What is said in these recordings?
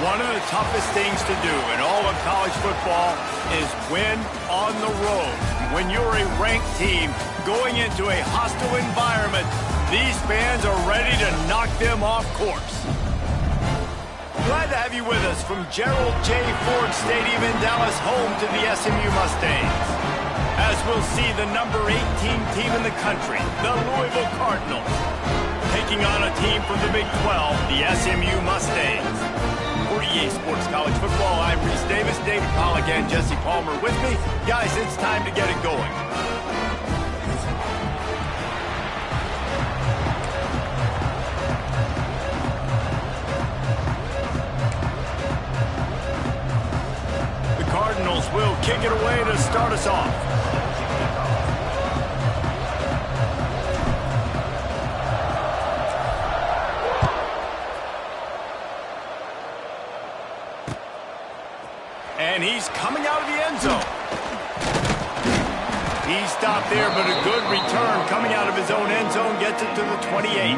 One of the toughest things to do in all of college football is win on the road. When you're a ranked team going into a hostile environment, these fans are ready to knock them off course. Glad to have you with us from Gerald J. Ford Stadium in Dallas, home to the SMU Mustangs. As we'll see the number 18 team in the country, the Louisville Cardinals, taking on a team from the Big 12, the SMU Mustangs. For EA Sports College Football, I'm Reese Davis, David Pollack, and Jesse Palmer with me. Guys, it's time to get it going. The Cardinals will kick it away to start us off. And he's coming out of the end zone. He stopped there, but a good return coming out of his own end zone gets it to the 28.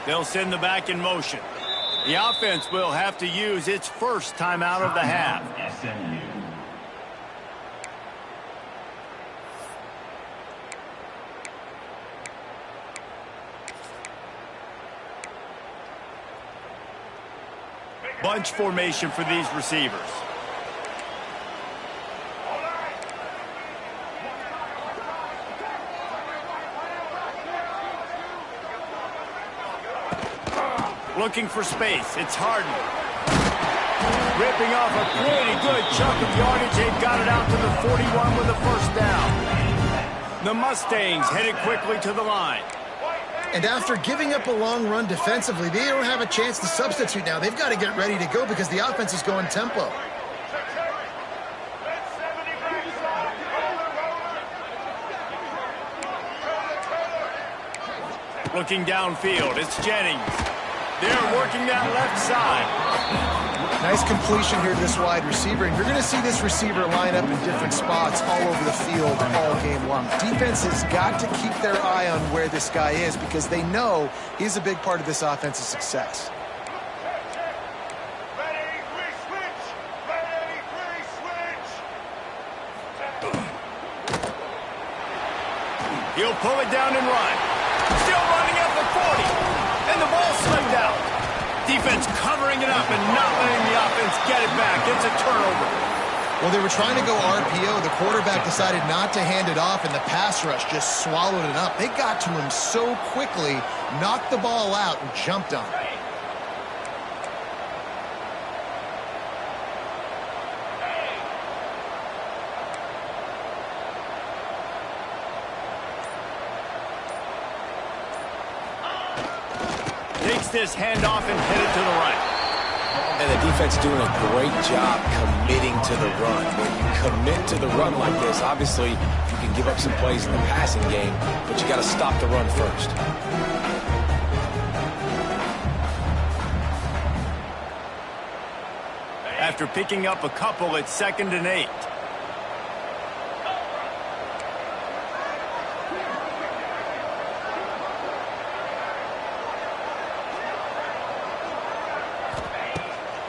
They'll send the back in motion. The offense will have to use its first timeout of the half. Bunch formation for these receivers. Looking for space. It's Harden. Ripping off a pretty good chunk of yardage. They've got it out to the 41 with a first down. The Mustangs headed quickly to the line. And after giving up a long run defensively, they don't have a chance to substitute now. They've got to get ready to go because the offense is going tempo. Looking downfield. It's Jennings. They're working that left side. Nice completion here to this wide receiver. And you're going to see this receiver line up in different spots all over the field all game long. Defense has got to keep their eye on where this guy is because they know he's a big part of this offense's success. He'll pull it down and run. Still running at the 40. And the ball slipped out. Defense covering it up and not letting the offense get it back. It's a turnover. Well, they were trying to go RPO. The quarterback decided not to hand it off, and the pass rush just swallowed it up. They got to him so quickly, knocked the ball out, and jumped on it. This handoff and headed to the right. And the defense doing a great job committing to the run. When you commit to the run like this, obviously you can give up some plays in the passing game, but you got to stop the run first. After picking up a couple, it's 2nd and 8.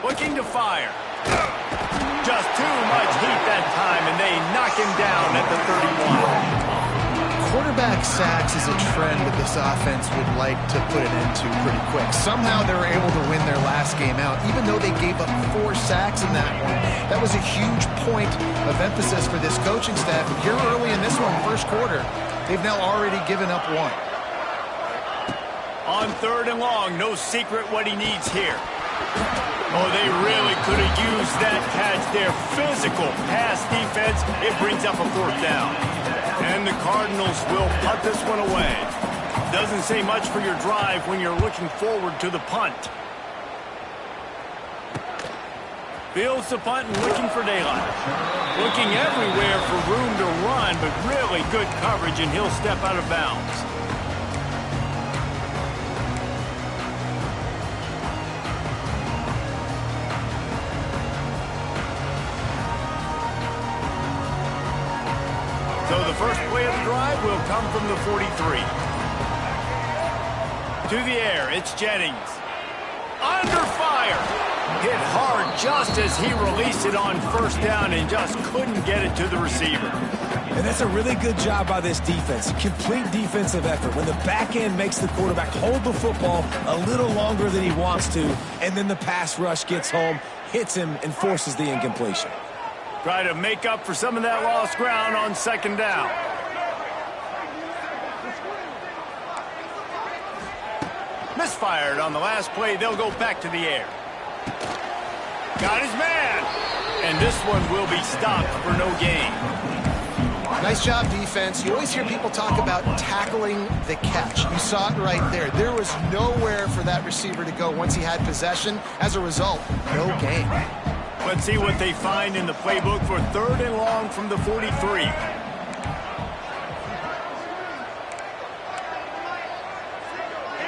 Looking to fire. Just too much heat that time, and they knock him down at the 31. Quarterback sacks is a trend that this offense would like to put an end to pretty quick. Somehow they were able to win their last game out, even though they gave up 4 sacks in that one. That was a huge point of emphasis for this coaching staff. And here early in this one, first quarter, they've now already given up 1. On 3rd and long, no secret what he needs here. Oh, they really could have used that catch there. Physical pass defense. It brings up a 4th down. And the Cardinals will punt this one away. Doesn't say much for your drive when you're looking forward to the punt. Fields the punt and looking for daylight. Looking everywhere for room to run, but really good coverage, and he'll step out of bounds. So the first play of the drive will come from the 43. To the air, it's Jennings. Under fire. Hit hard just as he released it on first down and just couldn't get it to the receiver. And that's a really good job by this defense. Complete defensive effort. When the back end makes the quarterback hold the football a little longer than he wants to, and then the pass rush gets home, hits him, and forces the incompletion. Try to make up for some of that lost ground on second down. Misfired on the last play. They'll go back to the air. Got his man. And this one will be stopped for no gain. Nice job, defense. You always hear people talk about tackling the catch. You saw it right there. There was nowhere for that receiver to go once he had possession. As a result, no gain. Let's see what they find in the playbook for 3rd and long from the 43.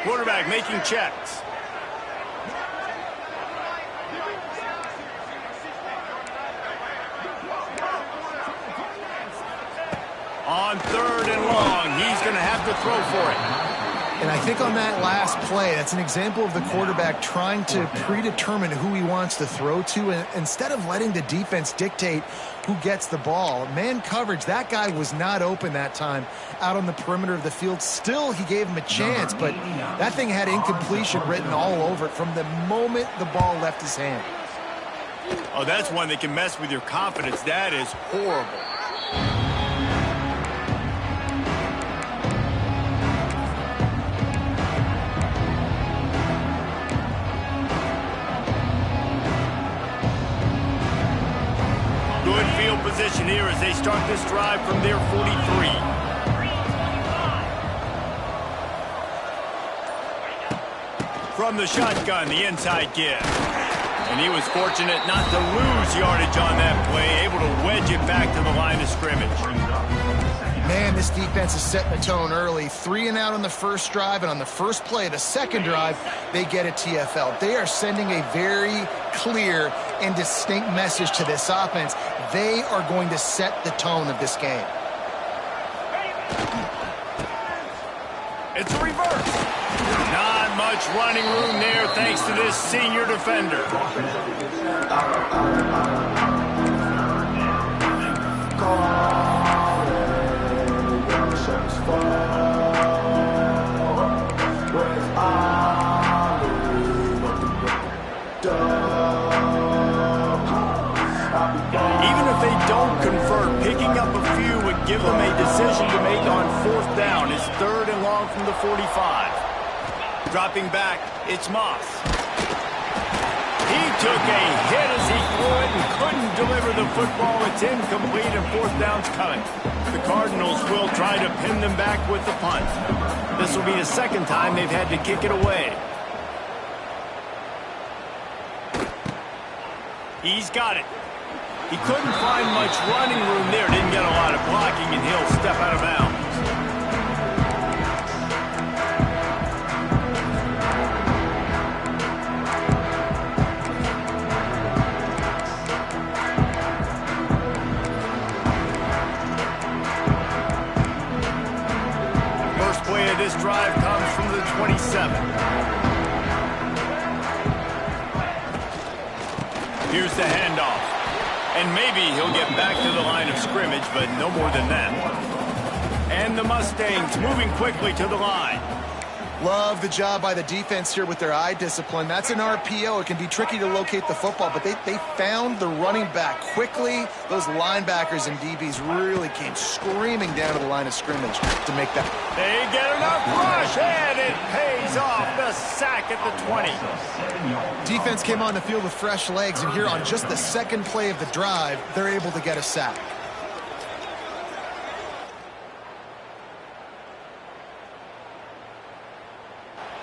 Quarterback making checks. On 3rd and long, he's going to have to throw for it. And I think on that last play, that's an example of the quarterback trying to predetermine who he wants to throw to, and instead of letting the defense dictate who gets the ball. Man coverage, that guy was not open that time out on the perimeter of the field. Still, he gave him a chance, but that thing had incompletion written all over it from the moment the ball left his hand. Oh, that's one that can mess with your confidence. That is horrible. Good field position here as they start this drive from their 43. From the shotgun, the inside give. And he was fortunate not to lose yardage on that play, able to wedge it back to the line of scrimmage. Man, this defense is setting the tone early. 3 and out on the first drive, and on the first play of the second drive, they get a TFL. They are sending a very clear and distinct message to this offense. They are going to set the tone of this game. It's a reverse. Not much running room there thanks to this senior defender. Even if they don't convert, picking up a few would give them a decision to make on 4th down. It's 3rd and long from the 45. Dropping back, it's Moss. He took a hit as he threw it and couldn't deliver the football. It's incomplete and 4th down's coming. The Cardinals will try to pin them back with the punt. This will be the second time they've had to kick it away. He's got it. He couldn't find much running room there. Didn't get a lot of blocking, and he'll step out of bounds. First play of this drive comes from the 27. Here's the handoff. And maybe he'll get back to the line of scrimmage, but no more than that. And the Mustangs moving quickly to the line. Love the job by the defense here with their eye discipline. That's an RPO. It can be tricky to locate the football, but they found the running back quickly. Those linebackers and DBs really came screaming down to the line of scrimmage to make that. They get enough rush, and it pays off. The sack at the 20. Defense came on the field with fresh legs, and here on just the second play of the drive, they're able to get a sack.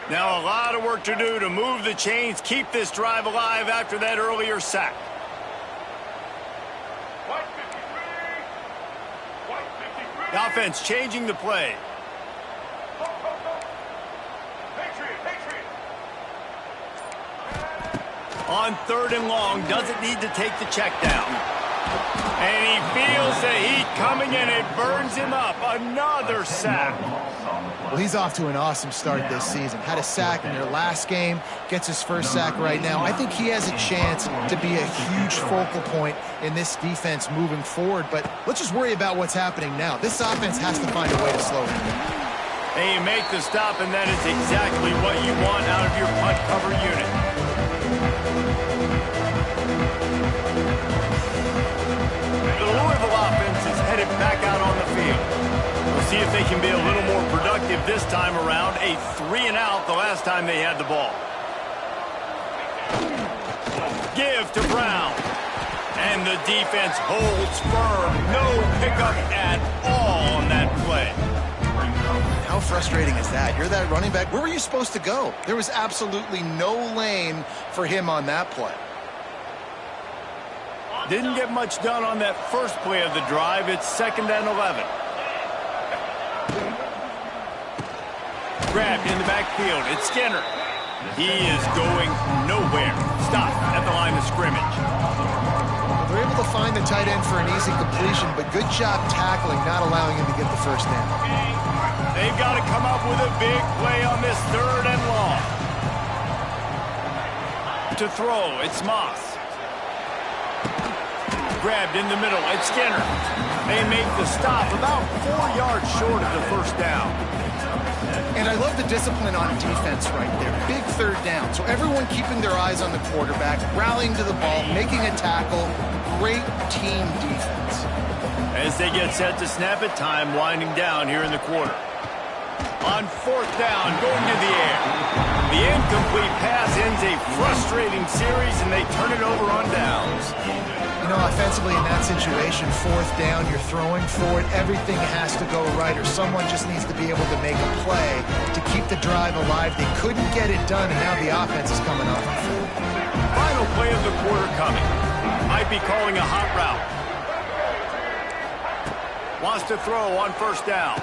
Now a lot of work to do to move the chains, keep this drive alive after that earlier sack. The offense changing the play. On 3rd and long, doesn't need to take the check down. And he feels the heat coming and it burns him up. Another sack. Well, he's off to an awesome start this season. Had a sack in their last game, gets his first sack right now. I think he has a chance to be a huge focal point in this defense moving forward. But let's just worry about what's happening now. This offense has to find a way to slow him down. And you make the stop, and that is exactly what you want out of your punt cover unit. The Louisville offense is headed back out on the field. We'll see if they can be a little more productive this time around. A 3-and-out the last time they had the ball. Give to Brown. And the defense holds firm. No pickup at all on that play. How frustrating is that? You're that running back. Where were you supposed to go? There was absolutely no lane for him on that play. Didn't get much done on that first play of the drive. It's 2nd and 11. Grabbed in the backfield. It's Skinner. He is going nowhere. Stop at the line of scrimmage. They're able to find the tight end for an easy completion, but good job tackling, not allowing him to get the first down. They've got to come up with a big play on this 3rd and long. To throw, it's Moss. Grabbed in the middle, it's Skinner. They make the stop about 4 yards short of the first down. And I love the discipline on defense right there. Big 3rd down. So everyone keeping their eyes on the quarterback, rallying to the ball, making a tackle. Great team defense. As they get set to snap it, time winding down here in the quarter. On 4th down, going to the air. The incomplete pass ends a frustrating series, and they turn it over on downs. You know, offensively in that situation, 4th down, you're throwing for it. Everything has to go right, or someone just needs to be able to make a play to keep the drive alive. They couldn't get it done, and now the offense is coming off the field. Final play of the quarter coming. Might be calling a hot route. Wants to throw on 1st down.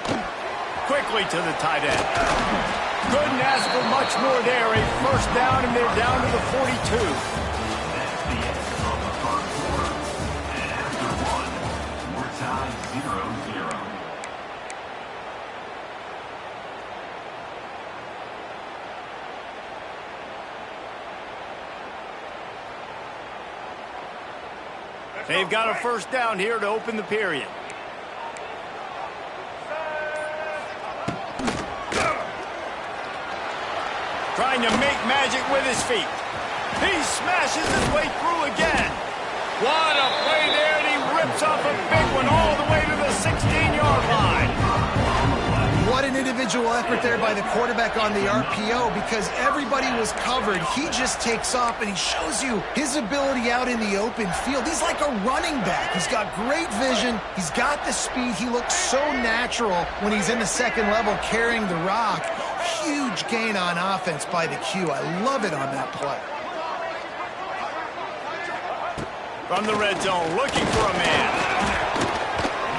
Quickly to the tight end. Couldn't ask for much more there. A 1st down, and they're down to the 42. They've got a 1st down here to open the period. Trying to make magic with his feet. He smashes his way through again. What a play there, and he rips off a big one all the way to the 16-yard line. What an individual effort there by the quarterback on the RPO, because everybody was covered. He just takes off, and he shows you his ability out in the open field. He's like a running back. He's got great vision. He's got the speed. He looks so natural when he's in the 2nd level carrying the rock. Huge gain on offense by the Q. I love it on that play. From the red zone, looking for a man.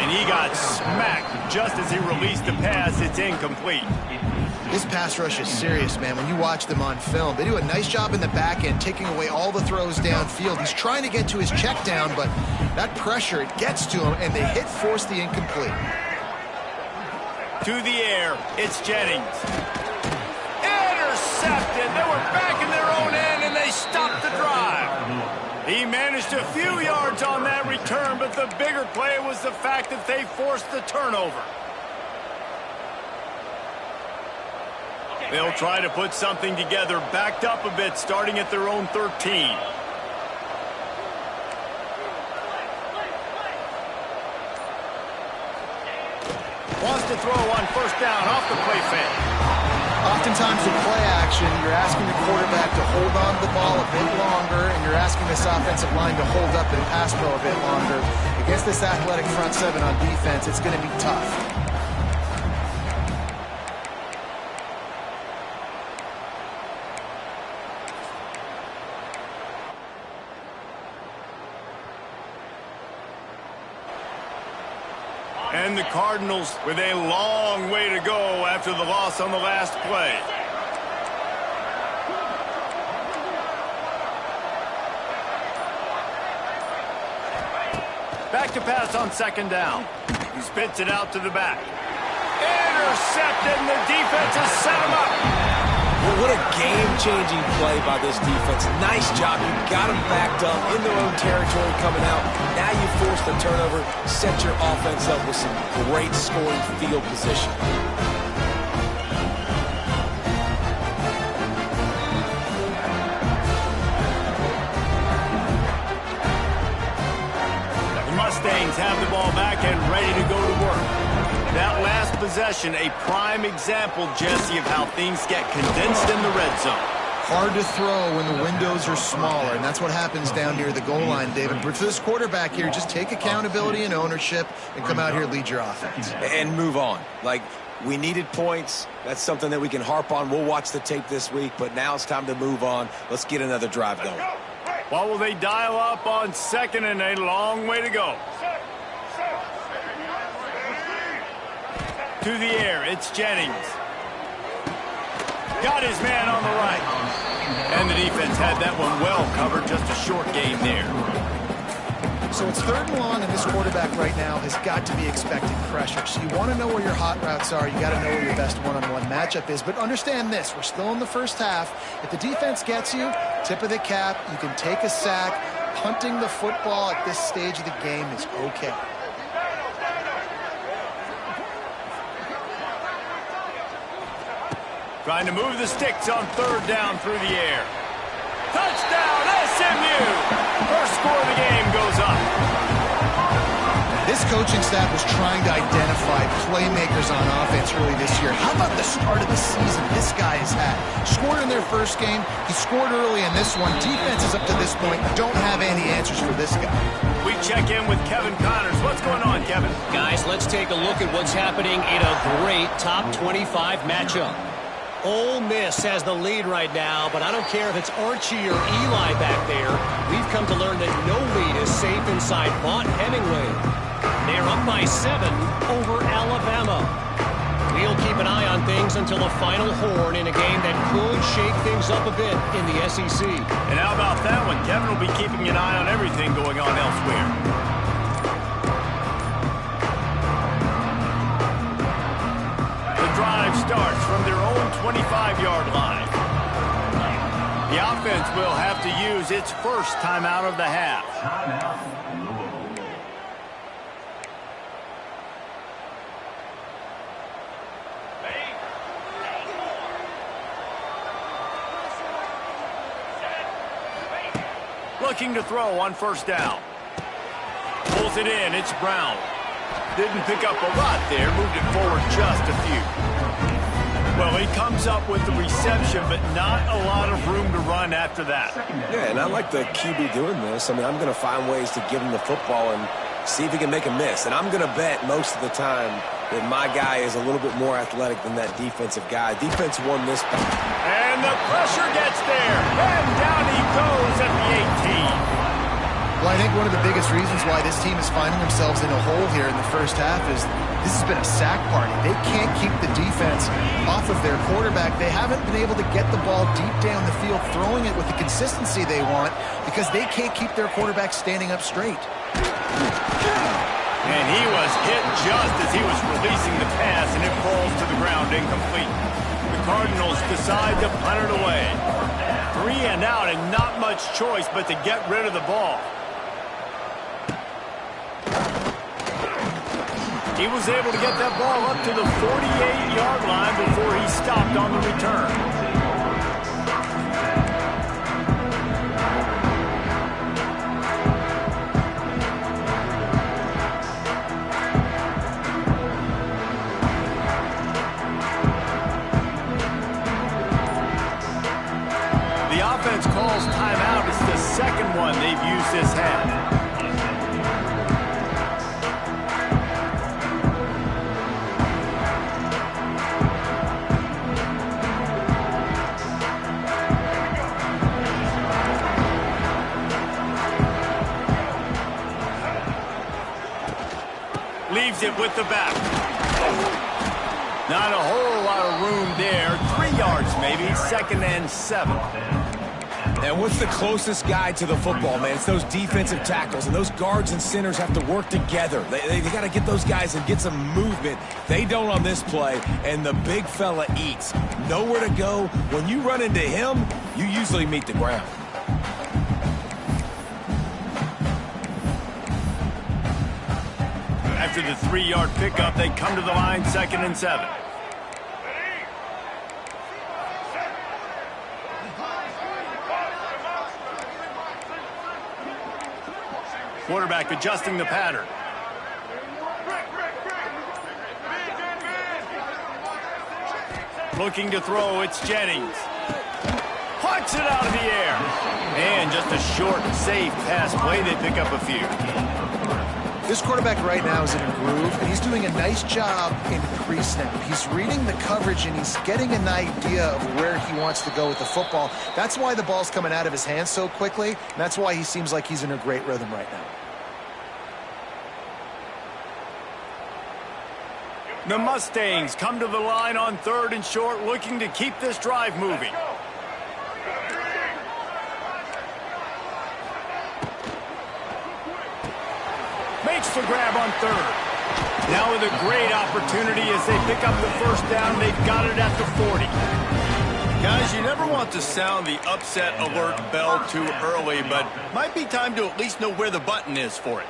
And he got smacked just as he released the pass. It's incomplete. This pass rush is serious, man. When you watch them on film, they do a nice job in the back end, taking away all the throws downfield. He's trying to get to his check down, but that pressure, it gets to him, and they force the incomplete. To the air, it's Jennings. Intercepted. They were back in their own end, and they stopped the drive. He managed a few yards on that return, but the bigger play was the fact that they forced the turnover. They'll try to put something together, backed up a bit, starting at their own 13. Wants to throw on 1st down off the play fake. Oftentimes with play action, you're asking the quarterback to hold on to the ball a bit longer, and you're asking this offensive line to hold up in pass pro a bit longer. Against this athletic front 7 on defense, it's going to be tough. And the Cardinals with a long way to go after the loss on the last play. Back to pass on second down. He spits it out to the back. Intercepted, and the defense has set him up. Well, what a game-changing play by this defense. Nice job. You got them backed up in their own territory coming out. Now you force the turnover, set your offense up with some great scoring field position. The Mustangs have the ball back and ready to go to work. That last possession, a prime example, Jesse, of how things get condensed in the red zone. Hard to throw when the windows are smaller, and that's what happens down near the goal line, David. But for this quarterback here, just take accountability and ownership and come out here and lead your offense. And move on. Like, we needed points. That's something that we can harp on. We'll watch the tape this week, but now it's time to move on. Let's get another drive going. What will they dial up on second and a long way to go? To the air, it's Jennings. Got his man on the right. And the defense had that one well covered, just a short gain there. So it's 3rd and long, and this quarterback right now has got to be expecting pressure. So you want to know where your hot routes are. You got to know where your best one-on-one matchup is. But understand this, we're still in the first half. If the defense gets you, tip of the cap, you can take a sack. Punting the football at this stage of the game is okay. Trying to move the sticks on 3rd down through the air. Touchdown, SMU! First score of the game goes up. This coaching staff was trying to identify playmakers on offense early this year. How about the start of the season this guy has had? Scored in their first game. He scored early in this one. Defenses up to this point don't have any answers for this guy. We check in with Kevin Connors. What's going on, Kevin? Guys, let's take a look at what's happening in a great top 25 matchup. Ole Miss has the lead right now, but I don't care if it's Archie or Eli back there. We've come to learn that no lead is safe inside Vaught Hemingway. They're up by 7 over Alabama. We'll keep an eye on things until the final horn in a game that could shake things up a bit in the SEC. And how about that one? Kevin will be keeping an eye on everything going on elsewhere. Drive starts from their own 25-yard line. The offense will have to use its first timeout of the half. Looking to throw on 1st down. Pulls it in, it's Brown. Didn't pick up a lot there, moved it forward just a few. Well, he comes up with the reception, but not a lot of room to run after that. Yeah, and I like the QB doing this. I mean, I'm going to find ways to give him the football and see if he can make a miss. And I'm going to bet most of the time that my guy is a little bit more athletic than that defensive guy. Defense won this battle. And the pressure gets there. And down he goes at the 18. Well, I think one of the biggest reasons why this team is finding themselves in a hole here in the first half is this has been a sack party. They can't keep the defense off of their quarterback. They haven't been able to get the ball deep down the field, throwing it with the consistency they want because they can't keep their quarterback standing up straight. And he was hit just as he was releasing the pass, and it falls to the ground incomplete. The Cardinals decide to punt it away. 3 and out, and not much choice but to get rid of the ball. He was able to get that ball up to the 48-yard line before he stopped on the return. The offense calls timeout. It's the second one they've used this half. Leaves Sees it with the back. Not a whole lot of room there. 3 yards maybe. 2nd and 7. And what's the closest guy to the football, man? It's those defensive tackles, and those guards and centers have to work together. They got to get those guys and get some movement. They don't on this play, and the big fella eats. Nowhere to go. When you run into him, you usually meet the ground. After the 3-yard pickup, they come to the line, 2nd and 7. Quarterback adjusting the pattern. Looking to throw, it's Jennings. Puts it out of the air. And just a short, safe pass play. They pick up a few. This quarterback right now is in a groove, and he's doing a nice job in pre-snap. He's reading the coverage, and he's getting an idea of where he wants to go with the football. That's why the ball's coming out of his hands so quickly, and that's why he seems like he's in a great rhythm right now. The Mustangs come to the line on 3rd and short, looking to keep this drive moving. Makes the grab on 3rd. Now with a great opportunity as they pick up the 1st down. They've got it at the 40. Guys, you never want to sound the upset alert bell too early, but might be time to at least know where the button is for it.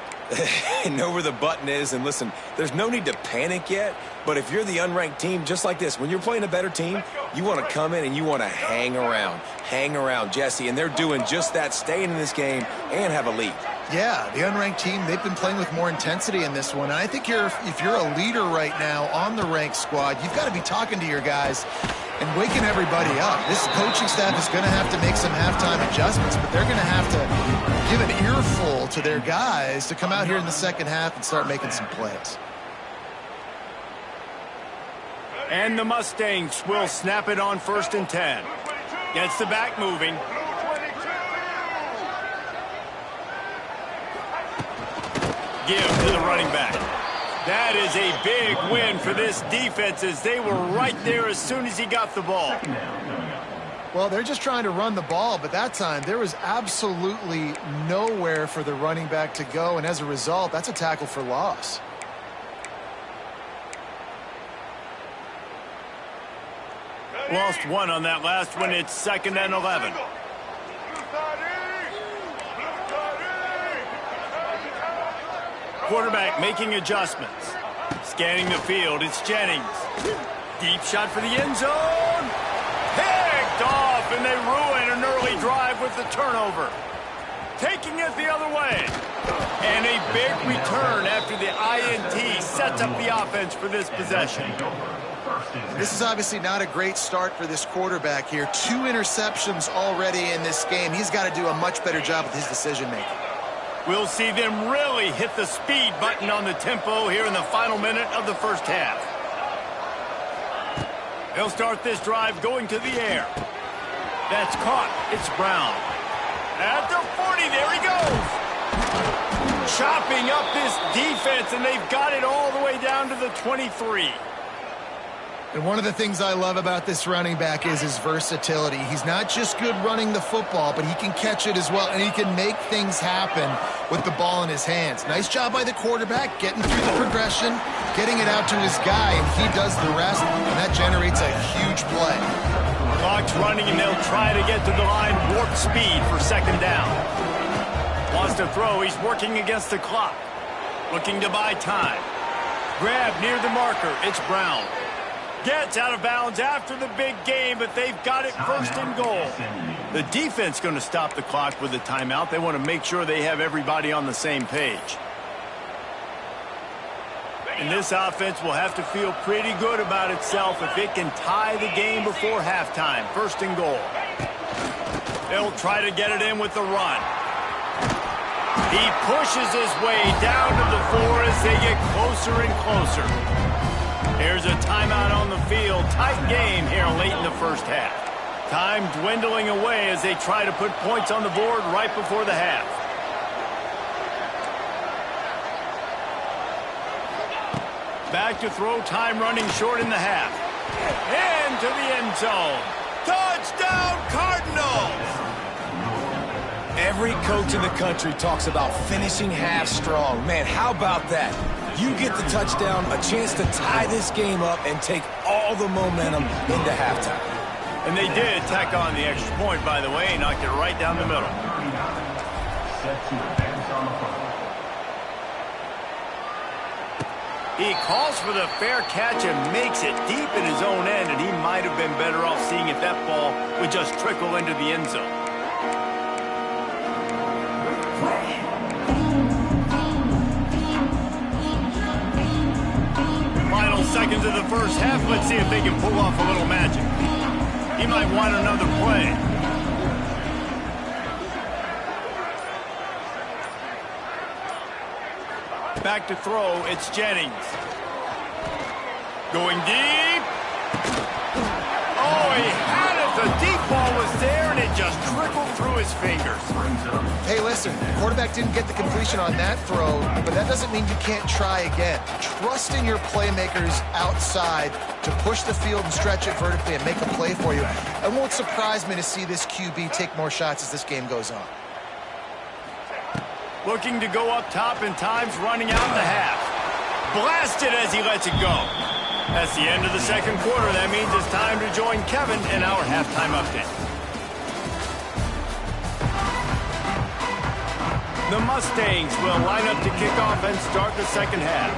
Know where the button is, and listen, there's no need to panic yet, but if you're the unranked team, just like this, when you're playing a better team, you want to come in and you want to hang around, Jesse, and they're doing just that, staying in this game and have a lead. Yeah, the unranked team, they've been playing with more intensity in this one, and I think if you're a leader right now on the ranked squad, you've got to be talking to your guys and waking everybody up. This coaching staff is going to have to make some halftime adjustments, but they're going to have to give an earful to their guys to come out here in the 2nd half and start making some plays. And the Mustangs will snap it on 1st and 10. Gets the back moving. Give to the running back. That is a big win for this defense as they were right there as soon as he got the ball. Well, they're just trying to run the ball, but that time there was absolutely nowhere for the running back to go, and as a result, that's a tackle for loss. Lost one on that last one. It's 2nd and 11. Quarterback making adjustments. Scanning the field, it's Jennings. Deep shot for the end zone. Picked off, and they ruin an early drive with the turnover. Taking it the other way. And a big return after the INT sets up the offense for this possession. This is obviously not a great start for this quarterback here. 2 interceptions already in this game. He's got to do a much better job with his decision-making. We'll see them really hit the speed button on the tempo here in the final minute of the 1st half. They'll start this drive going to the air. That's caught. It's Brown. At the 40, there he goes. Chopping up this defense, and they've got it all the way down to the 23. And one of the things I love about this running back is his versatility. He's not just good running the football, but he can catch it as well, and he can make things happen with the ball in his hands. Nice job by the quarterback, getting through the progression, getting it out to his guy, and he does the rest, and that generates a huge play. Clock's running, and they'll try to get to the line, warp speed for 2nd down. Wants to throw, he's working against the clock. Looking to buy time. Grab near the marker, it's Brown. Gets out of bounds after the big game, but they've got it 1st and goal. The defense going to stop the clock with a timeout. They want to make sure they have everybody on the same page. And this offense will have to feel pretty good about itself if it can tie the game before halftime. 1st and goal. They'll try to get it in with the run. He pushes his way down to the 4 as they get closer and closer. Here's a timeout on the field. Tight game here late in the 1st half. Time dwindling away as they try to put points on the board right before the half. Back to throw, time running short in the half. Into the end zone. Touchdown, Cardinals! Every coach in the country talks about finishing half strong. Man, how about that? You get the touchdown, a chance to tie this game up and take all the momentum into halftime. And they did tack on the extra point, by the way, knocked it right down the middle. He calls for the fair catch and makes it deep in his own end, and he might have been better off seeing if that ball would just trickle into the end zone. Final seconds of the first half. Let's see if they can pull off a little magic. He might want another play. Back to throw, it's Jennings. Going deep. Oh, he had it. The deep ball was there, and it just trickled through his fingers. Hey, listen, the quarterback didn't get the completion on that throw, but that doesn't mean you can't try again. Trust in your playmakers outside to push the field and stretch it vertically and make a play for you. It won't surprise me to see this QB take more shots as this game goes on. Looking to go up top, and time's running out the half. Blasted as he lets it go. That's the end of the second quarter. That means it's time to join Kevin in our halftime update. The Mustangs will line up to kick off and start the second half.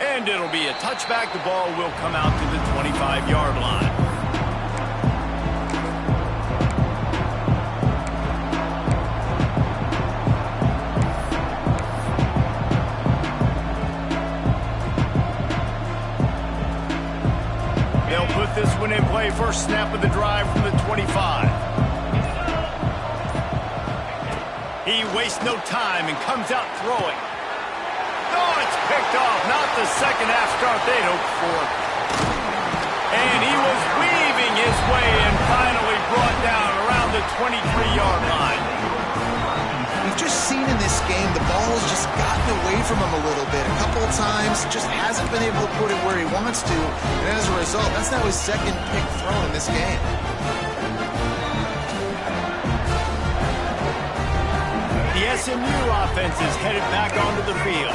And it'll be a touchback. The ball will come out to the 25-yard line. This one in play, first snap of the drive from the 25. He wastes no time and comes out throwing. Oh, it's picked off. Not the second half start they'd hoped for. And he was weaving his way and finally brought down around the 23-yard line. We've just seen in this game the ball has just gotten away from him a little bit. A couple of times, just hasn't been able to put it where he wants to. And as a result, that's now his second pick thrown in this game. The SMU offense is headed back onto the field.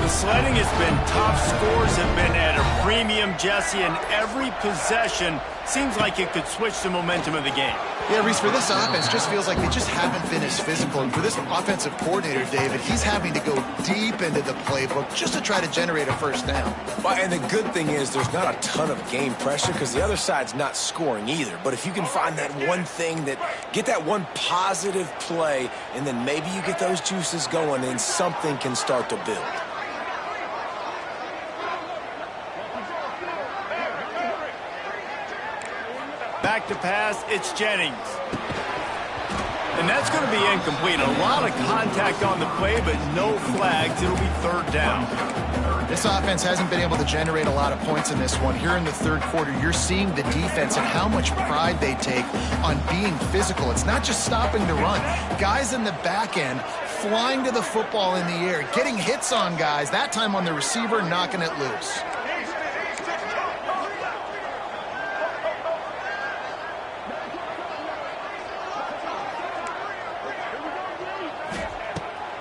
The sledding has been tough. Scores have been at a premium, Jesse, and every possession seems like it could switch the momentum of the game. Yeah, Reese, for this offense, just feels like they just haven't been as physical. And for this offensive coordinator, David, he's having to go deep into the playbook just to try to generate a first down. Well, and the good thing is there's not a ton of game pressure because the other side's not scoring either. But if you can find that one thing, get that one positive play, and then maybe you get those juices going and something can start to build. Back to pass, it's Jennings. And that's going to be incomplete. A lot of contact on the play, but no flags. It'll be third down. This offense hasn't been able to generate a lot of points in this one. Here in the third quarter, you're seeing the defense and how much pride they take on being physical. It's not just stopping the run. Guys in the back end flying to the football in the air, getting hits on guys, that time on the receiver, knocking it loose.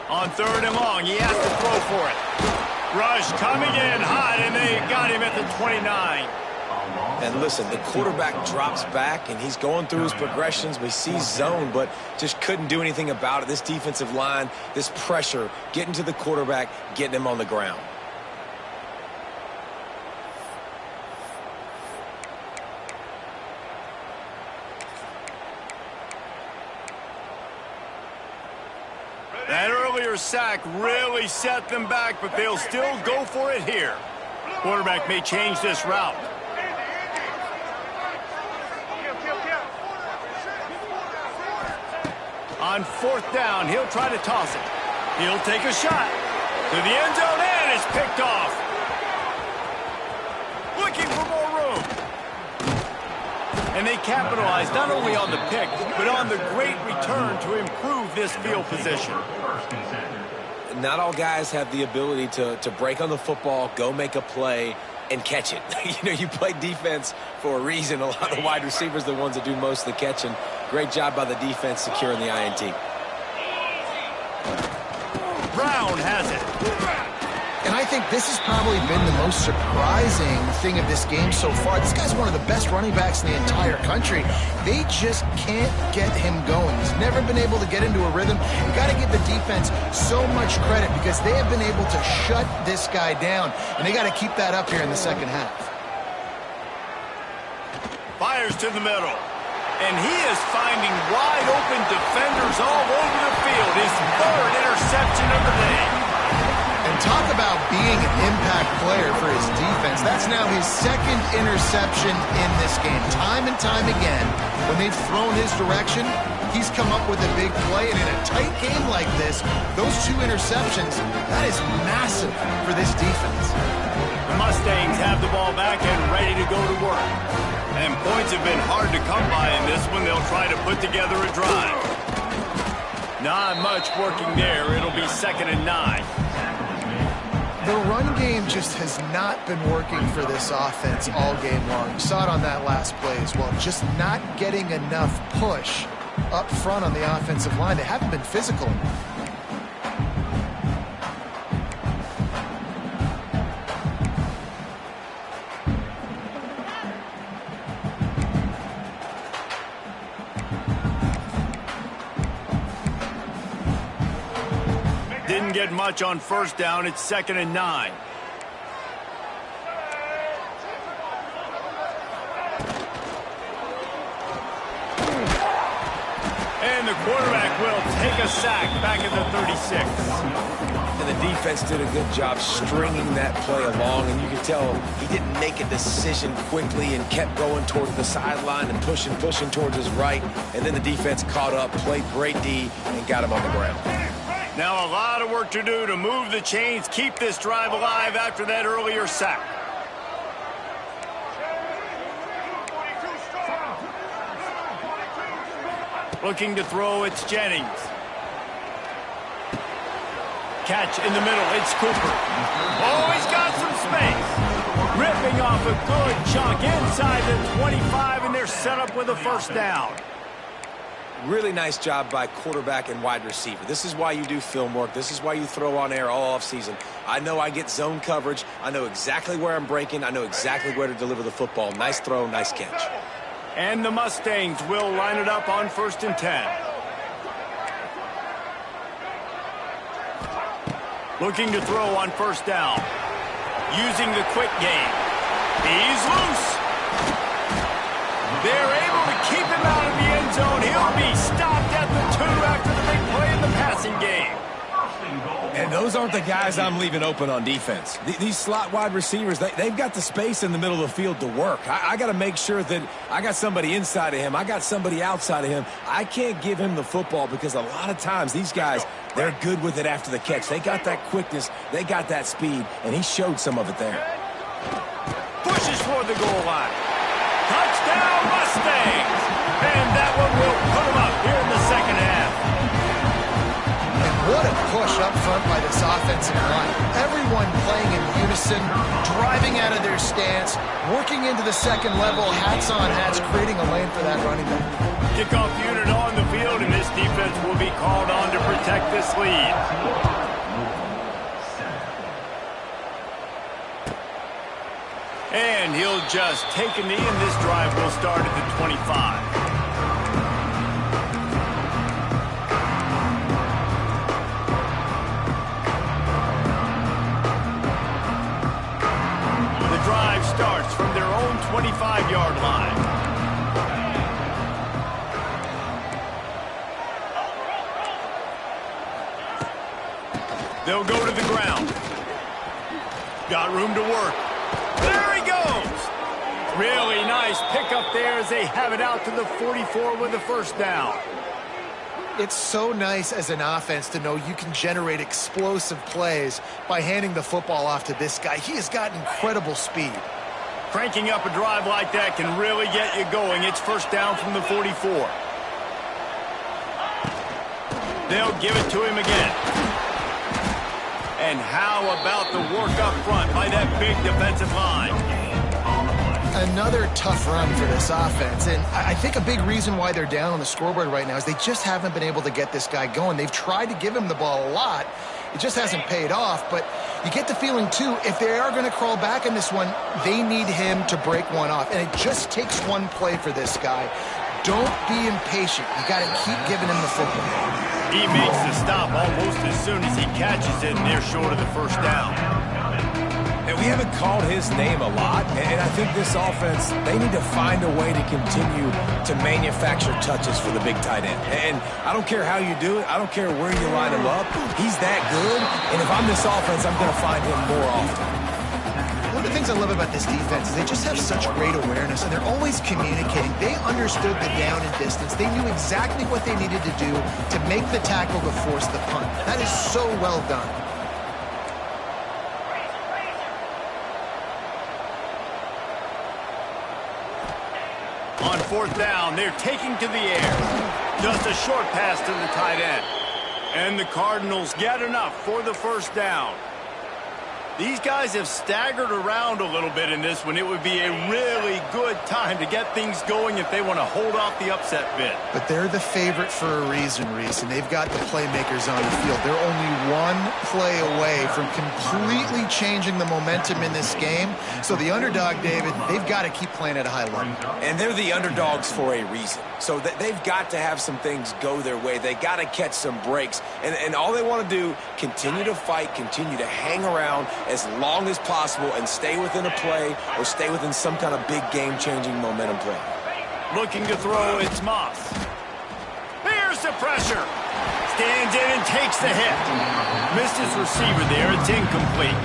On third and long, he has to throw for it. Rush coming in hot, and they got him at the 29. And listen, the quarterback drops back, and he's going through his progressions. We see zone, but just couldn't do anything about it. This defensive line, this pressure, getting to the quarterback, getting him on the ground. That earlier sack really set them back, but they'll still go for it here. Quarterback may change this route. On fourth down, he'll try to toss it. He'll take a shot to the end zone, and it's picked off. Looking for more room. And they capitalized not only on the pick, but on the great return to improve this field position. Not all guys have the ability to break on the football, go make a play, and catch it. You play defense for a reason. A lot of the wide receivers are the ones that do most of the catching. Great job by the defense securing the INT. Brown has it. And I think this has probably been the most surprising thing of this game so far. This guy's one of the best running backs in the entire country. They just can't get him going. He's never been able to get into a rhythm. You got to give the defense so much credit because they have been able to shut this guy down, and they got to keep that up here in the second half. Fires to the middle. And he is finding wide open defenders all over the field. His third interception of the day. And talk about being an impact player for his defense. That's now his second interception in this game. Time and time again, when they've thrown his direction, he's come up with a big play. And in a tight game like this, those two interceptions, that is massive for this defense. The Mustangs have the ball back and ready to go to work. And points have been hard to come by in this one. They'll try to put together a drive. Not much working there. It'll be 2nd and 9. The run game just has not been working for this offense all game long. You saw it on that last play as well. Just not getting enough push up front on the offensive line. They haven't been physical enough. Didn't get much on first down. It's 2nd and 9. And the quarterback will take a sack back at the 36. And the defense did a good job stringing that play along, and you can tell he didn't make a decision quickly and kept going towards the sideline and pushing towards his right, and then the defense caught up, played great D, and got him on the ground. Now a lot of work to do to move the chains, keep this drive alive after that earlier sack. Looking to throw, it's Jennings. Catch in the middle, it's Cooper. Oh, he's got some space. Ripping off a good chunk inside the 25, and they're set up with a first down. Really nice job by quarterback and wide receiver. This is why you do film work. This is why you throw on air all offseason. I know I get zone coverage. I know exactly where I'm breaking. I know exactly where to deliver the football. Nice throw, nice catch. And the Mustangs will line it up on 1st and 10. Looking to throw on first down. Using the quick game. He's loose. They're able to keep him out of the end zone. He'll be stopped at the 2 after the big play in the passing game. And those aren't the guys I'm leaving open on defense. These slot wide receivers, they've got the space in the middle of the field to work. I got to make sure that I got somebody inside of him. I got somebody outside of him. I can't give him the football because a lot of times these guys, they're good with it after the catch. They got that quickness. They got that speed, and he showed some of it there. Pushes toward the goal line. Touchdown, Mustangs! And that one will put them up here in the second half. And what a push up front by this offensive line. Everyone playing in unison, driving out of their stance, working into the second level, hats on hats, creating a lane for that running back. Kickoff unit on the field, and this defense will be called on to protect this lead. And he'll just take a knee, and this drive will start at the 25. The drive starts from their own 25-yard line. They'll go to the ground. Got room to work. There he goes. Really nice pickup there as they have it out to the 44 with the first down. It's so nice as an offense to know you can generate explosive plays by handing the football off to this guy. He has got incredible speed. Cranking up a drive like that can really get you going. It's first down from the 44. They'll give it to him again. And how about the work up front by that big defensive line? Another tough run for this offense, and I think a big reason why they're down on the scoreboard right now is they just haven't been able to get this guy going. They've tried to give him the ball a lot. It just hasn't paid off, but you get the feeling, too, if they are going to crawl back in this one, they need him to break one off, and it just takes one play for this guy. Don't be impatient. You got to keep giving him the football. He makes the stop almost as soon as he catches it, and they're short of the first down. And we haven't called his name a lot, and I think this offense, they need to find a way to continue to manufacture touches for the big tight end. And I don't care how you do it. I don't care where you line him up. He's that good, and if I'm this offense, I'm going to find him more often. One of the things I love about this defense is they just have such great awareness, and they're always communicating. They understood the down and distance. They knew exactly what they needed to do to make the tackle to force the punt. That is so well done. On fourth down, they're taking to the air. Just a short pass to the tight end. And the Cardinals get enough for the first down. These guys have staggered around a little bit in this one. It would be a really good time to get things going if they want to hold off the upset bid. But they're the favorite for a reason, Reese, and they've got the playmakers on the field. They're only one play away from completely changing the momentum in this game. So the underdog, David, they've got to keep playing at a high level. And they're the underdogs for a reason. So they've got to have some things go their way. They got to catch some breaks. And all they want to do, continue to fight, continue to hang around as long as possible and stay within a play or stay within some kind of big game-changing momentum play. Looking to throw, it's Moss. Here's the pressure. Stands in and takes the hit. Missed his receiver there. It's incomplete.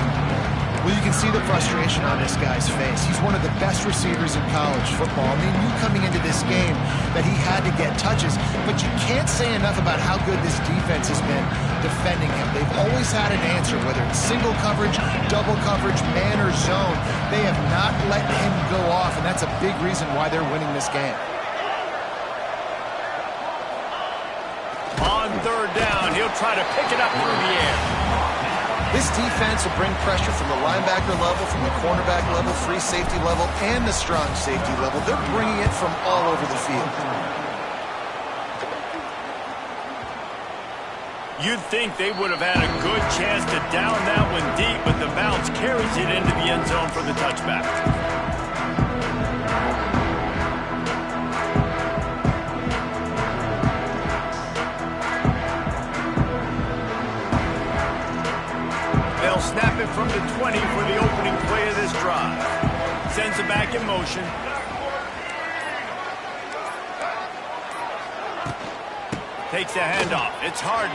Well, you can see the frustration on this guy's face. He's one of the best receivers in college football. And they knew coming into this game that he had to get touches. But you can't say enough about how good this defense has been defending him. They've always had an answer, whether it's single coverage, double coverage, man or zone. They have not let him go off, and that's a big reason why they're winning this game. On third down, he'll try to pick it up through the air. This defense will bring pressure from the linebacker level, from the cornerback level, free safety level, and the strong safety level. They're bringing it from all over the field. You'd think they would have had a good chance to down that one deep, but the bounce carries it into the end zone for the touchback. They'll snap it from the 20 for the opening play of this drive. Sends it back in motion. Takes a handoff. It's Harden.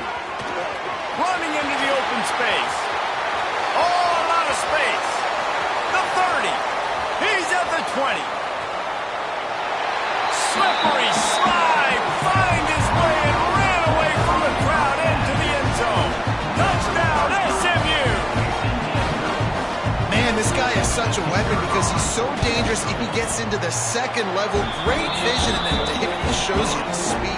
Running into the open space. Oh, a lot of space. The 30. He's at the 20. Slippery slide. Find his way and ran away from the crowd into the end zone. Touchdown, SMU. Man, this guy is such a weapon because he's so dangerous if he gets into the second level. Great vision, and then it shows you the speed.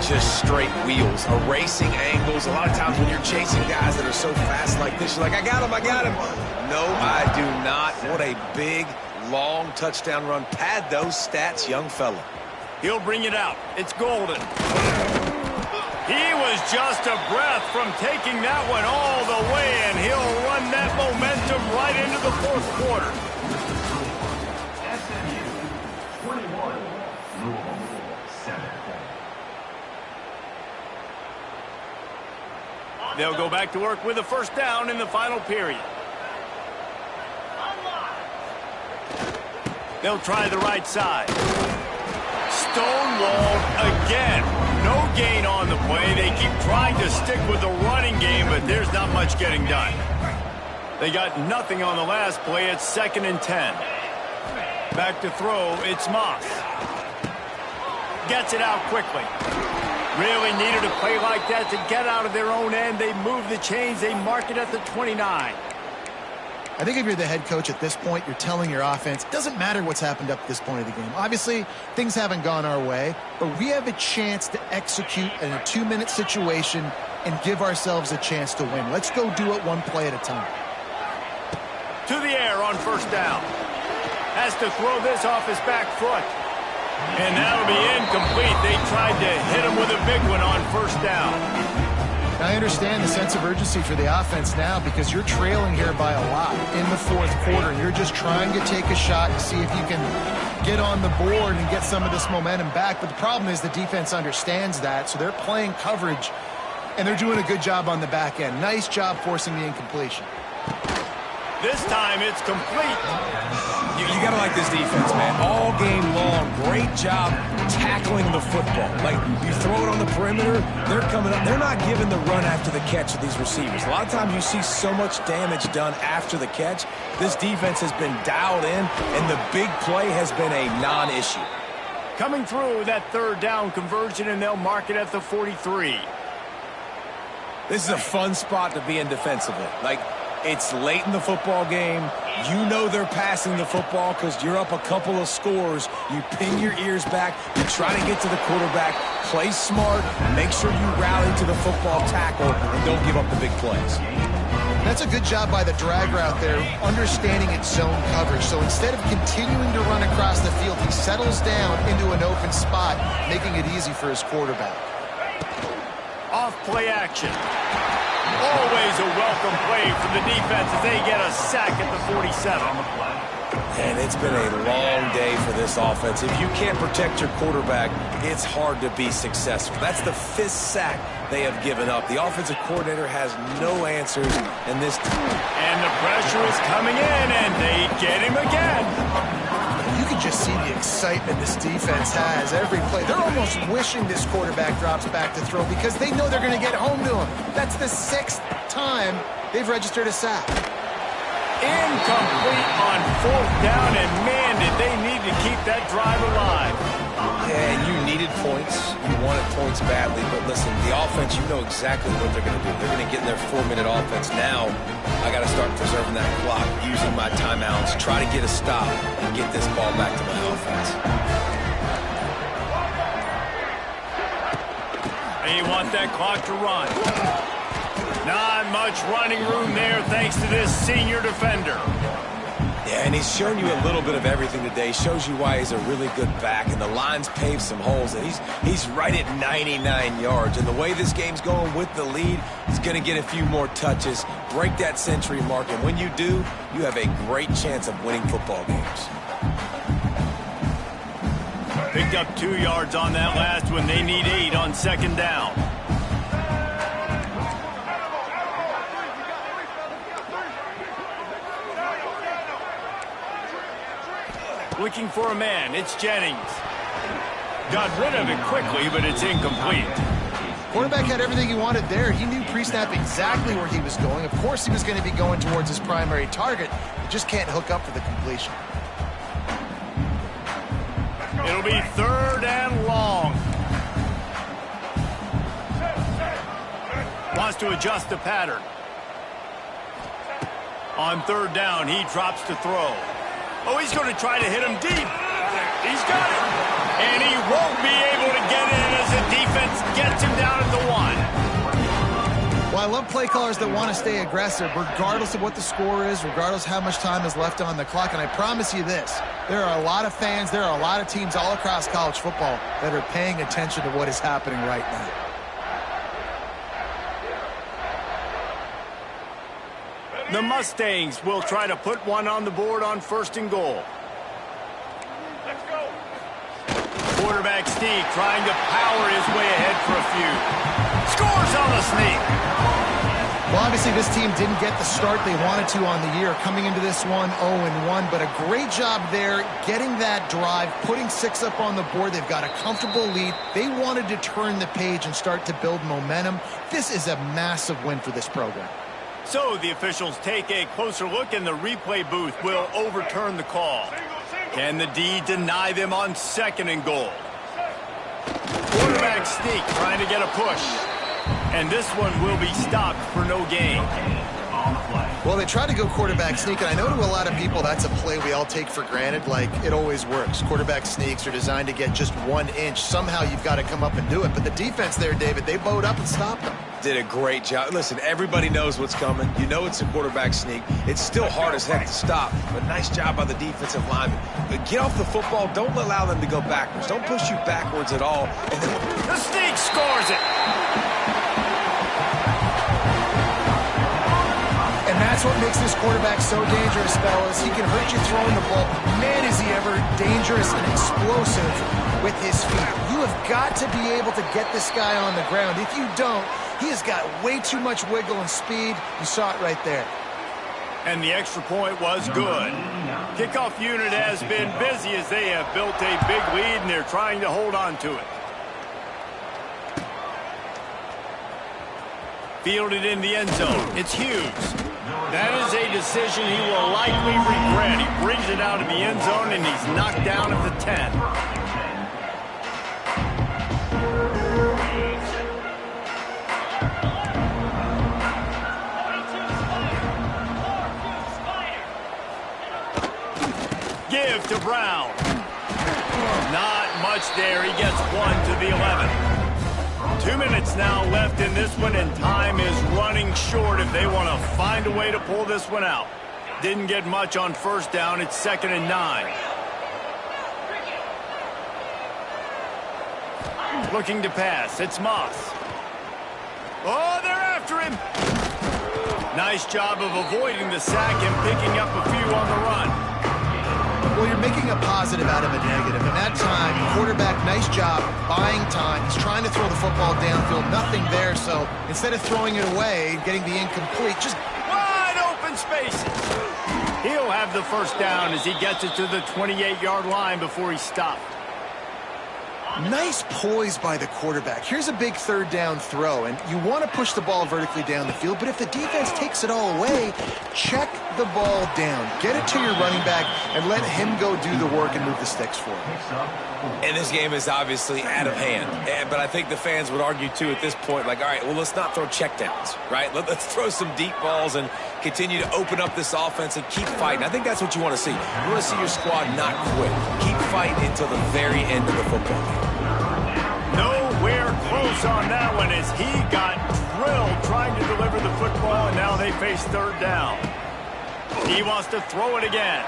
Just straight wheels, erasing angles. A lot of times when you're chasing guys that are so fast like this, you're like, I got him, I got him. No, I do not. What a big, long touchdown run. Pad those stats, young fella. He'll bring it out. It's Golden. He was just a breath from taking that one all the way, and he'll run that momentum right into the fourth quarter. They'll go back to work with a first down in the final period. They'll try the right side. Stonewalled again. No gain on the play. They keep trying to stick with the running game, but there's not much getting done. They got nothing on the last play. It's 2nd and 10. Back to throw. It's Moss. Gets it out quickly. Really needed a play like that to get out of their own end. They move the chains. They mark it at the 29. I think if you're the head coach at this point, you're telling your offense, it doesn't matter what's happened up to this point of the game. Obviously, things haven't gone our way, but we have a chance to execute in a 2-minute situation and give ourselves a chance to win. Let's go do it one play at a time. To the air on first down. Has to throw this off his back foot. And that'll be incomplete. They tried to hit him with a big one on first down. I understand the sense of urgency for the offense now because you're trailing here by a lot in the fourth quarter. You're just trying to take a shot to see if you can get on the board and get some of this momentum back. But the problem is the defense understands that, so they're playing coverage, and they're doing a good job on the back end. Nice job forcing the incompletion. This time it's complete. You got to like this defense, man. All game long, great job tackling the football. Like, you throw it on the perimeter, they're coming up. They're not giving the run after the catch to these receivers. A lot of times you see so much damage done after the catch. This defense has been dialed in, and the big play has been a non-issue. Coming through that third down conversion, and they'll mark it at the 43. This is a fun spot to be in defensively. Like, it's late in the football game. You know they're passing the football because you're up a couple of scores. You pin your ears back. You try to get to the quarterback. Play smart. Make sure you rally to the football tackle and don't give up the big plays. That's a good job by the drag route there, understanding its zone coverage. So instead of continuing to run across the field, he settles down into an open spot, making it easy for his quarterback. Off play action. Always a welcome play for the defense as they get a sack at the 47. And it's been a long day for this offense. If you can't protect your quarterback, it's hard to be successful. That's the 5th sack they have given up. The offensive coordinator has no answers in this. And the pressure is coming in, and they get him again. You can just see the excitement this defense has every play. They're almost wishing this quarterback drops back to throw because they know they're going to get home to him. That's the 6th time they've registered a sack. Incomplete on fourth down, and man, did they need to keep that drive alive. Yeah, you needed points. You wanted points badly, but listen, the offense, you know exactly what they're going to do. They're going to get in their 4-minute offense. Now, I got to start preserving that clock, using my timeouts, try to get a stop, and get this ball back to my offense. They want that clock to run. Not much running room there thanks to this senior defender. Yeah, and he's shown you a little bit of everything today. Shows you why he's a really good back, and the line's paved some holes, and he's right at 99 yards. And the way this game's going with the lead, he's going to get a few more touches, break that century mark, and when you do, you have a great chance of winning football games. Picked up 2 yards on that last one. They need 8 on second down. Looking for a man. It's Jennings. Got rid of it quickly, but it's incomplete. Quarterback had everything he wanted there. He knew pre-snap exactly where he was going. Of course he was going to be going towards his primary target. He just can't hook up for the completion. It'll be 3rd and long. Wants to adjust the pattern. On 3rd down, he drops to throw. Oh, he's going to try to hit him deep. He's got it. And he won't be able to get in as the defense gets him down at the 1. Well, I love play callers that want to stay aggressive, regardless of what the score is, regardless how much time is left on the clock. And I promise you this, there are a lot of fans, there are a lot of teams all across college football that are paying attention to what is happening right now. The Mustangs will try to put one on the board on 1st and goal. Let's go. Quarterback Steve trying to power his way ahead for a few. Scores on the sneak. Well, obviously this team didn't get the start they wanted to on the year. Coming into this one 0-1, but a great job there getting that drive, putting 6 up on the board. They've got a comfortable lead. They wanted to turn the page and start to build momentum. This is a massive win for this program. So the officials take a closer look, and the replay booth will overturn the call. Can the D deny them on 2nd and goal? Quarterback sneak trying to get a push. And this one will be stopped for no gain. Well, they try to go quarterback sneak, and I know to a lot of people that's a play we all take for granted, like it always works. Quarterback sneaks are designed to get just 1 inch. Somehow you've got to come up and do it. But the defense there, David, they bowed up and stopped them. Did a great job. Listen, everybody knows what's coming. You know it's a quarterback sneak. It's still hard as heck to stop, but nice job by the defensive lineman. But get off the football. Don't allow them to go backwards. Don't push you backwards at all. And then the sneak scores it. And that's what makes this quarterback so dangerous, fellas. He can hurt you throwing the ball. Man, is he ever dangerous and explosive with his feet. You have got to be able to get this guy on the ground. If you don't, he has got way too much wiggle and speed. You saw it right there. And the extra point was good. Kickoff unit has been busy as they have built a big lead, and they're trying to hold on to it. Fielded in the end zone. It's Hughes. That is a decision he will likely regret. He brings it out of the end zone, and he's knocked down at the 10. Give to Brown. Not much there. He gets 1 to the 11. 2 minutes now left in this one, and time is running short if they want to find a way to pull this one out. Didn't get much on first down. It's 2nd and 9. Looking to pass. It's Moss. Oh, they're after him. Nice job of avoiding the sack and picking up a few on the run. Well, you're making a positive out of a negative. And that time, quarterback, nice job, buying time. He's trying to throw the football downfield. Nothing there, so instead of throwing it away, getting the incomplete, just wide open spaces. He'll have the first down as he gets it to the 28-yard line before he stopped. nice poise by the quarterback. Here's a big 3rd down throw, and you want to push the ball vertically down the field, but if the defense takes it all away, check the ball down. Get it to your running back and let him go do the work and move the sticks for him. And this game is obviously out of hand. But I think the fans would argue, too, at this point, like, all right, well, let's not throw checkdowns, right? Let's throw some deep balls and continue to open up this offense and keep fighting. I think that's what you want to see. You want to see your squad not quit. Keep fighting until the very end of the football game. Nowhere close on that one as he got drilled trying to deliver the football, and now they face 3rd down. He wants to throw it again.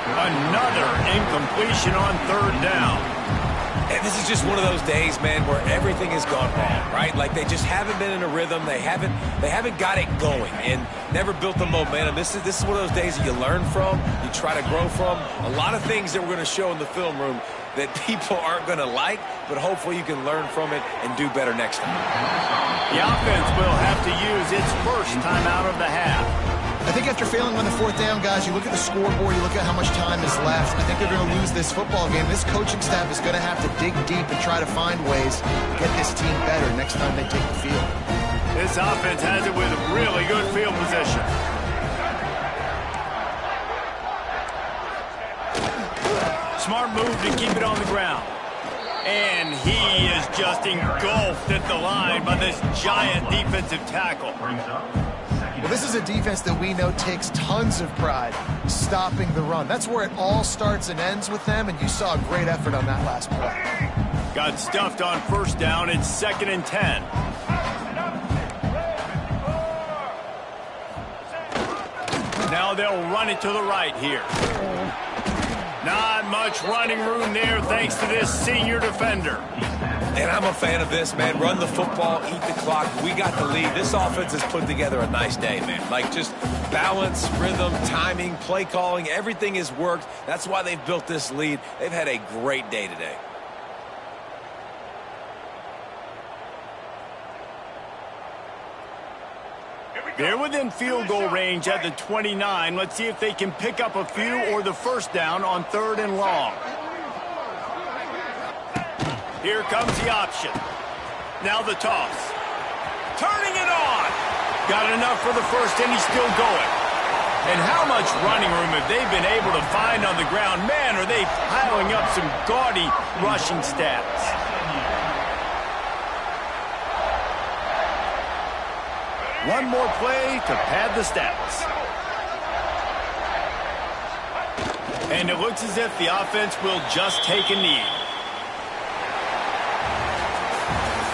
Another incompletion on 3rd down. And this is just one of those days, man, where everything has gone wrong, right? Like they just haven't been in a rhythm. They haven't got it going and never built the momentum. This is one of those days that you learn from, you try to grow from. A lot of things that we're going to show in the film room that people aren't going to like, but hopefully you can learn from it and do better next time. The offense will have to use its first timeout of the half. I think after failing on the 4th down, guys, you look at the scoreboard, you look at how much time is left. I think they're going to lose this football game. This coaching staff is going to have to dig deep and try to find ways to get this team better next time they take the field. This offense has it with really good field position. Smart move to keep it on the ground. And he is just engulfed at the line by this giant defensive tackle. Well, this is a defense that we know takes tons of pride stopping the run. That's where it all starts and ends with them, and you saw a great effort on that last play. Got stuffed on 1st down. It's 2nd and 10. Now they'll run it to the right here. Not much running room there thanks to this senior defender. And I'm a fan of this, man. Run the football, eat the clock. We got the lead. This offense has put together a nice day, man. Like just balance, rhythm, timing, play calling, everything has worked. That's why they've built this lead. They've had a great day today. They're within field goal range at the 29. Let's see if they can pick up a few or the first down on 3rd and long. Here comes the option. Now the toss. Turning it on. Got enough for the first, and he's still going. And how much running room have they been able to find on the ground? Man, are they piling up some gaudy rushing stats. One more play to pad the stats. And it looks as if the offense will just take a knee.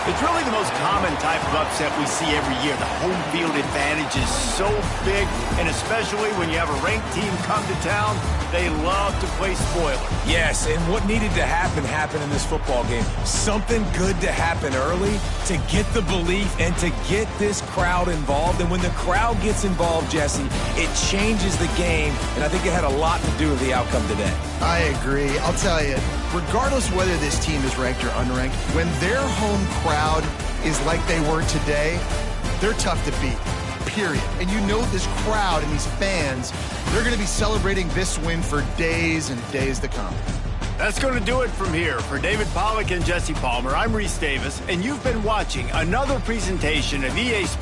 It's really the most common type of upset we see every year. The home field advantage is so big, and especially when you have a ranked team come to town, they love to play spoiler. Yes, and what needed to happen happened in this football game. Something good to happen early to get the belief and to get this crowd involved. And when the crowd gets involved, Jesse, it changes the game, and I think it had a lot to do with the outcome today. I agree. I'll tell you, regardless whether this team is ranked or unranked, when their home crowd is like they were today, they're tough to beat, period. And you know this crowd and these fans, they're going to be celebrating this win for days and days to come. That's going to do it from here. For David Pollack and Jesse Palmer, I'm Reese Davis, and you've been watching another presentation of EA Sports.